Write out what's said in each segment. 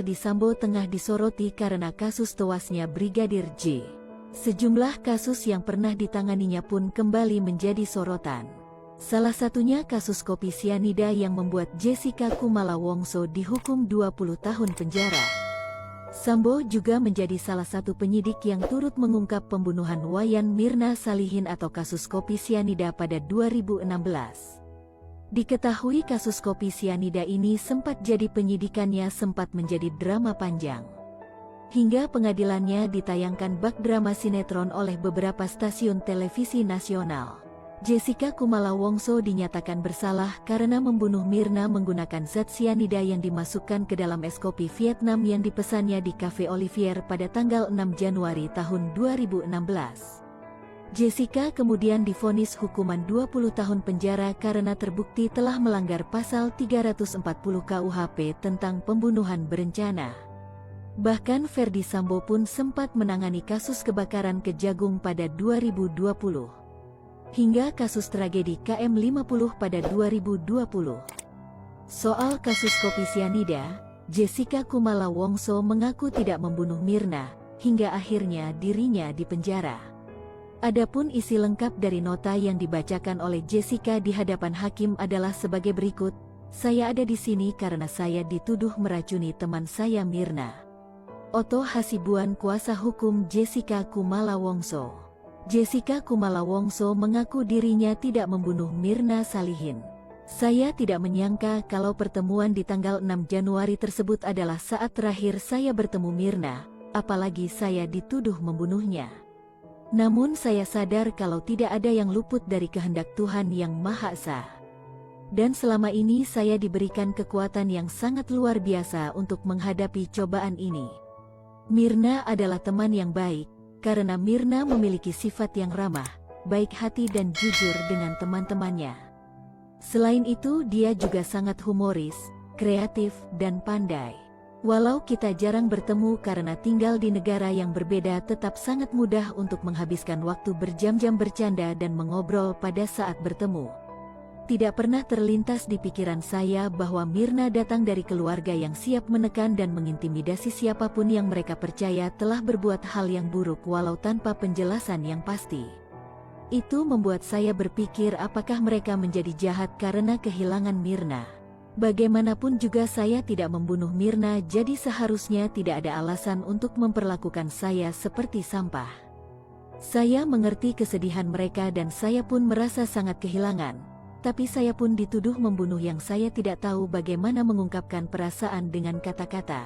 Ferdy Sambo tengah disoroti karena kasus tewasnya Brigadir J. Sejumlah kasus yang pernah ditanganinya pun kembali menjadi sorotan. Salah satunya kasus kopi sianida yang membuat Jessica Kumala Wongso dihukum 20 tahun penjara. Sambo juga menjadi salah satu penyidik yang turut mengungkap pembunuhan Wayan Mirna Salihin atau kasus kopi sianida pada 2016. Diketahui kasus kopi sianida ini sempat jadi penyidikannya sempat menjadi drama panjang. Hingga pengadilannya ditayangkan bak drama sinetron oleh beberapa stasiun televisi nasional. Jessica Kumala Wongso dinyatakan bersalah karena membunuh Mirna menggunakan zat sianida yang dimasukkan ke dalam es kopi Vietnam yang dipesannya di Cafe Olivier pada tanggal 6 Januari tahun 2016. Jessica kemudian divonis hukuman 20 tahun penjara karena terbukti telah melanggar pasal 340 KUHP tentang pembunuhan berencana. Bahkan Ferdy Sambo pun sempat menangani kasus kebakaran Kejagung pada 2020. Hingga kasus tragedi KM50 pada 2020. Soal kasus kopi sianida, Jessica Kumala Wongso mengaku tidak membunuh Mirna, hingga akhirnya dirinya dipenjara. Adapun isi lengkap dari nota yang dibacakan oleh Jessica di hadapan hakim adalah sebagai berikut. Saya ada di sini karena saya dituduh meracuni teman saya Mirna. Oto Hasibuan, kuasa hukum Jessica Kumala Wongso. Jessica Kumala Wongso mengaku dirinya tidak membunuh Mirna Salihin. Saya tidak menyangka kalau pertemuan di tanggal 6 Januari tersebut adalah saat terakhir saya bertemu Mirna, apalagi saya dituduh membunuhnya. Namun saya sadar kalau tidak ada yang luput dari kehendak Tuhan yang Maha Esa. Dan selama ini saya diberikan kekuatan yang sangat luar biasa untuk menghadapi cobaan ini. Mirna adalah teman yang baik, karena Mirna memiliki sifat yang ramah, baik hati dan jujur dengan teman-temannya. Selain itu dia juga sangat humoris, kreatif, dan pandai. Walau kita jarang bertemu karena tinggal di negara yang berbeda, tetap sangat mudah untuk menghabiskan waktu berjam-jam bercanda dan mengobrol pada saat bertemu. Tidak pernah terlintas di pikiran saya bahwa Mirna datang dari keluarga yang siap menekan dan mengintimidasi siapapun yang mereka percaya telah berbuat hal yang buruk walau tanpa penjelasan yang pasti. Itu membuat saya berpikir apakah mereka menjadi jahat karena kehilangan Mirna. Bagaimanapun juga saya tidak membunuh Mirna, jadi seharusnya tidak ada alasan untuk memperlakukan saya seperti sampah. Saya mengerti kesedihan mereka dan saya pun merasa sangat kehilangan, tapi saya pun dituduh membunuh yang saya tidak tahu bagaimana mengungkapkan perasaan dengan kata-kata.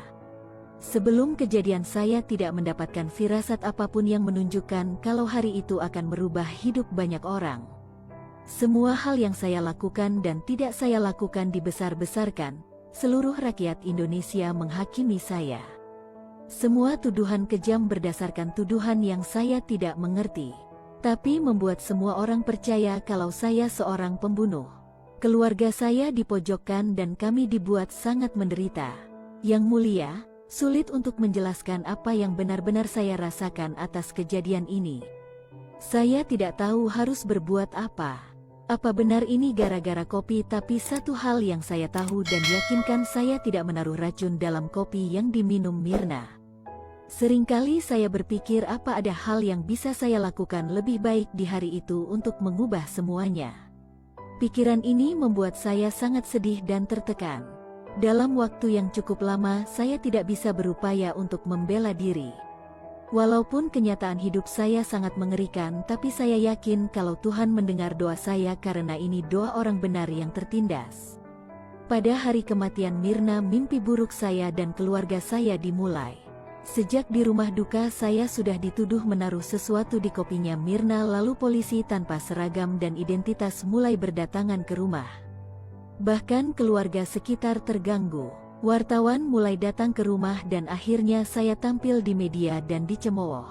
Sebelum kejadian saya tidak mendapatkan firasat apapun yang menunjukkan kalau hari itu akan merubah hidup banyak orang. Semua hal yang saya lakukan dan tidak saya lakukan dibesar-besarkan. Seluruh rakyat Indonesia menghakimi saya. Semua tuduhan kejam berdasarkan tuduhan yang saya tidak mengerti, tapi membuat semua orang percaya kalau saya seorang pembunuh. Keluarga saya dipojokkan dan kami dibuat sangat menderita. Yang mulia, sulit untuk menjelaskan apa yang benar-benar saya rasakan atas kejadian ini. Saya tidak tahu harus berbuat apa. Apa benar ini gara-gara kopi? Tapi satu hal yang saya tahu dan yakinkan, saya tidak menaruh racun dalam kopi yang diminum Mirna. Seringkali saya berpikir apa ada hal yang bisa saya lakukan lebih baik di hari itu untuk mengubah semuanya. Pikiran ini membuat saya sangat sedih dan tertekan. Dalam waktu yang cukup lama saya tidak bisa berupaya untuk membela diri. Walaupun kenyataan hidup saya sangat mengerikan, tapi saya yakin kalau Tuhan mendengar doa saya karena ini doa orang benar yang tertindas. Pada hari kematian Mirna, mimpi buruk saya dan keluarga saya dimulai. Sejak di rumah duka saya sudah dituduh menaruh sesuatu di kopinya Mirna, lalu polisi tanpa seragam dan identitas mulai berdatangan ke rumah. Bahkan keluarga sekitar terganggu. Wartawan mulai datang ke rumah dan akhirnya saya tampil di media dan dicemooh.